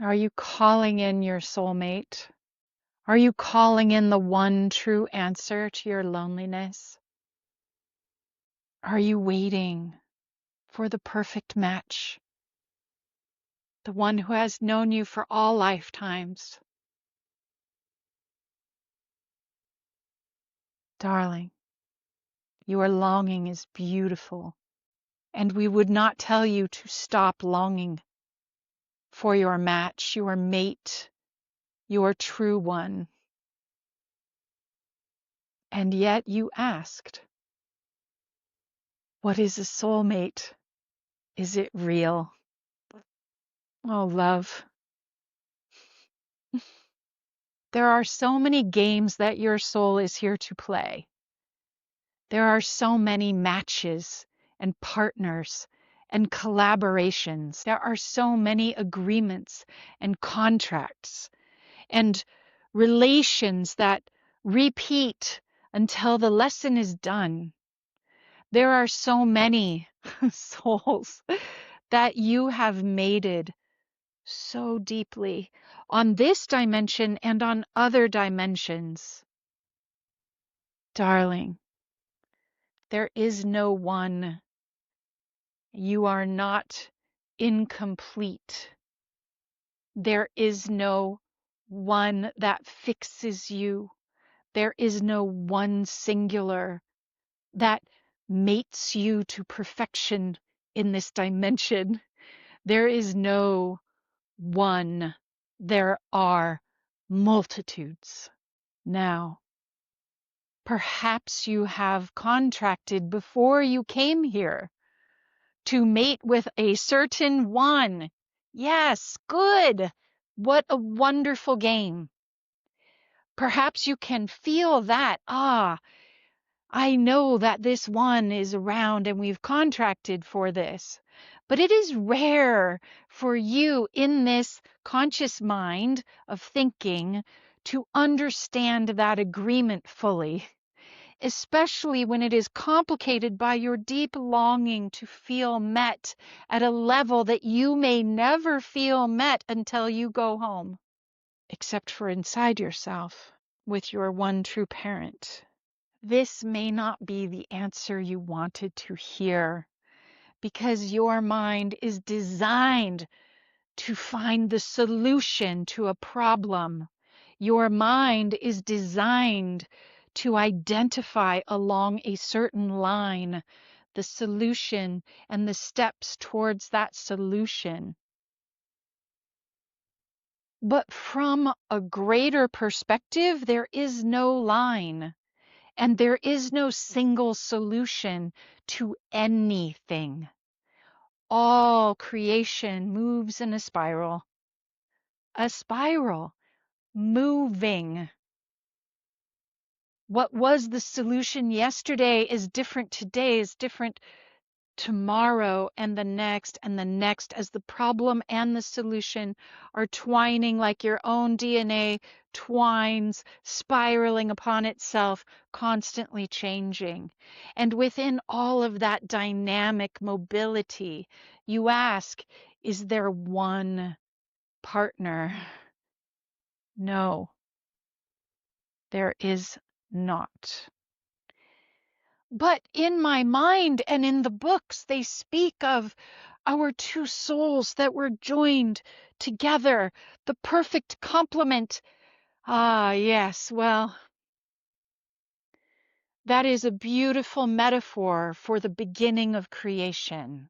Are you calling in your soulmate? Are you calling in the one true answer to your loneliness? Are you waiting for the perfect match? The one who has known you for all lifetimes? Darling, your longing is beautiful, and we would not tell you to stop longing for your match, your mate, your true one. And yet you asked, what is a soulmate? Is it real? Oh, love. There are so many games that your soul is here to play. There are so many matches and partners and collaborations. There are so many agreements and contracts and relations that repeat until the lesson is done. There are so many souls that you have mated so deeply on this dimension and on other dimensions. Darling, there is no one. You are not incomplete. There is no one that fixes you. There is no one singular that mates you to perfection in this dimension. There is no one. There are multitudes. Now, perhaps you have contracted before you came here to mate with a certain one. Yes, good. What a wonderful game. Perhaps you can feel that. I know that this one is around and we've contracted for this. But it is rare for you in this conscious mind of thinking to understand that agreement fully, especially when it is complicated by your deep longing to feel met at a level that you may never feel met until you go home, except for inside yourself with your one true parent. This may not be the answer you wanted to hear, because your mind is designed to find the solution to a problem. Your mind is designed to identify along a certain line the solution and the steps towards that solution. But from a greater perspective, there is no line. And there is no single solution to anything. All creation moves in a spiral moving. What was the solution yesterday is different today, is different tomorrow and the next as the problem and the solution are twining like your own DNA twines, spiraling upon itself, constantly changing. And within all of that dynamic mobility, you ask, is there one partner? No, there is not. But in my mind and in the books, they speak of our two souls that were joined together, the perfect complement. Ah, yes, well, that is a beautiful metaphor for the beginning of creation,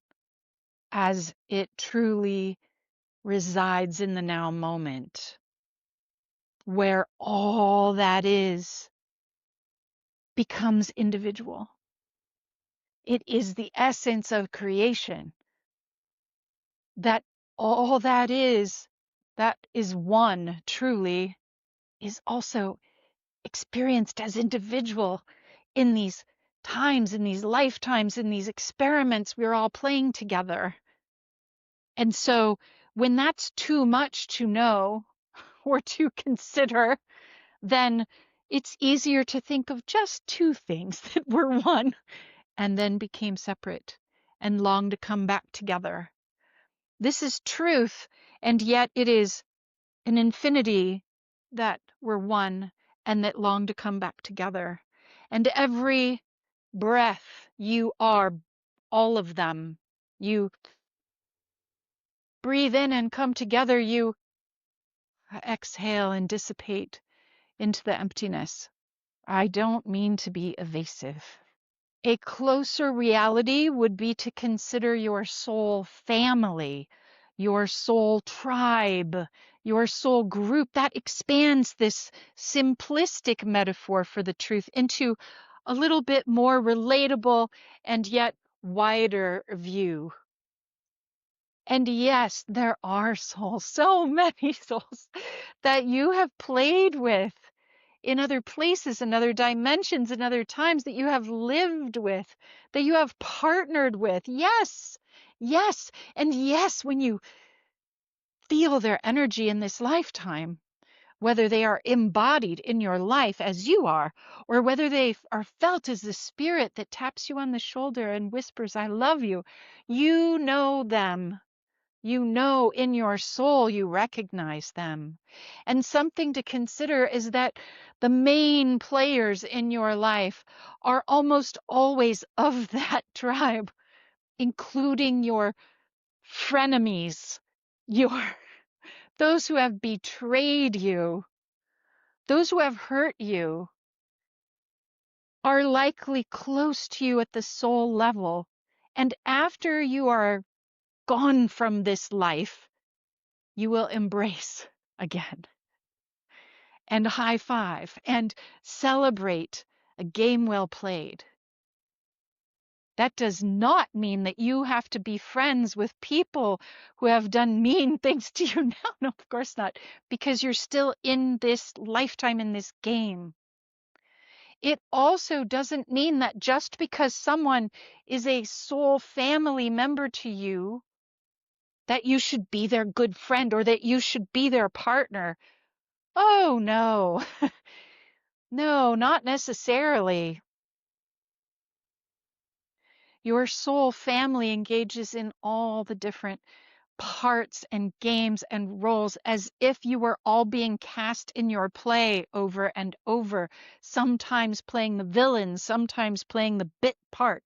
as it truly resides in the now moment, where all that is becomes individual. It is the essence of creation, that all that is one truly, is also experienced as individual in these times, in these lifetimes, in these experiments we're all playing together. And so when that's too much to know or to consider, then it's easier to think of just two things that were one and then became separate and long to come back together. This is truth, and yet it is an infinity that we're one and that long to come back together. And every breath, you are all of them. You breathe in and come together. You exhale and dissipate into the emptiness. I don't mean to be evasive. A closer reality would be to consider your soul family, your soul tribe, your soul group. That expands this simplistic metaphor for the truth into a little bit more relatable and yet wider view. And yes, there are souls, so many souls that you have played with in other places, in other dimensions, in other times, that you have lived with, that you have partnered with. Yes, yes, and yes, when you feel their energy in this lifetime, whether they are embodied in your life as you are, or whether they are felt as the spirit that taps you on the shoulder and whispers, I love you, you know them. You know in your soul you recognize them. And something to consider is that the main players in your life are almost always of that tribe, including your frenemies, your those who have betrayed you, those who have hurt you, are likely close to you at the soul level. And after you are gone from this life, you will embrace again and high five and celebrate a game well played. That does not mean that you have to be friends with people who have done mean things to you now. No, of course not, because you're still in this lifetime, in this game. It also doesn't mean that just because someone is a soul family member to you, that you should be their good friend or that you should be their partner. Oh, no. No, not necessarily. Your soul family engages in all the different parts and games and roles as if you were all being cast in your play over and over, sometimes playing the villain, sometimes playing the bit part.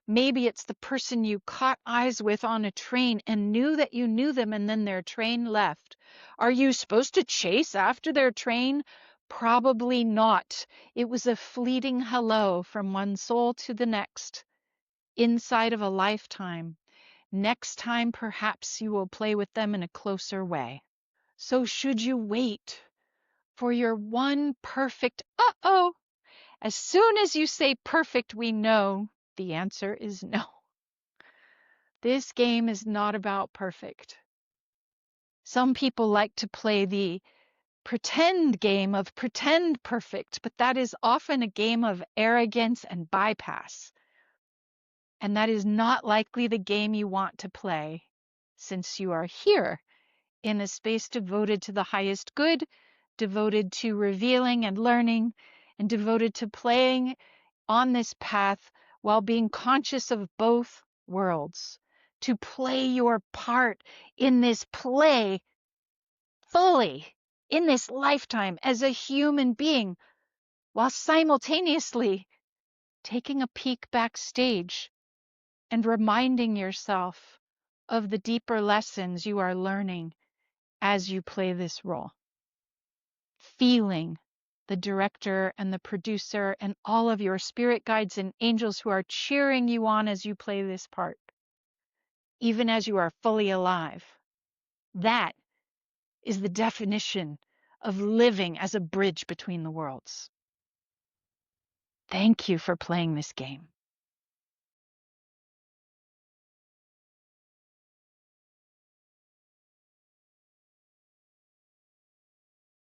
Maybe it's the person you caught eyes with on a train and knew that you knew them and then their train left. Are you supposed to chase after their train? Probably not. It was a fleeting hello from one soul to the next, inside of a lifetime. Next time, perhaps you will play with them in a closer way. So should you wait for your one perfect, uh-oh, as soon as you say perfect, we know the answer is no. This game is not about perfect. Some people like to play the pretend game of pretend perfect, but that is often a game of arrogance and bypass. And that is not likely the game you want to play, since you are here in a space devoted to the highest good, devoted to revealing and learning, and devoted to playing on this path while being conscious of both worlds, to play your part in this play fully in this lifetime as a human being, while simultaneously taking a peek backstage and reminding yourself of the deeper lessons you are learning as you play this role. Feeling the director and the producer and all of your spirit guides and angels who are cheering you on as you play this part, even as you are fully alive. That is the definition of living as a bridge between the worlds. Thank you for playing this game.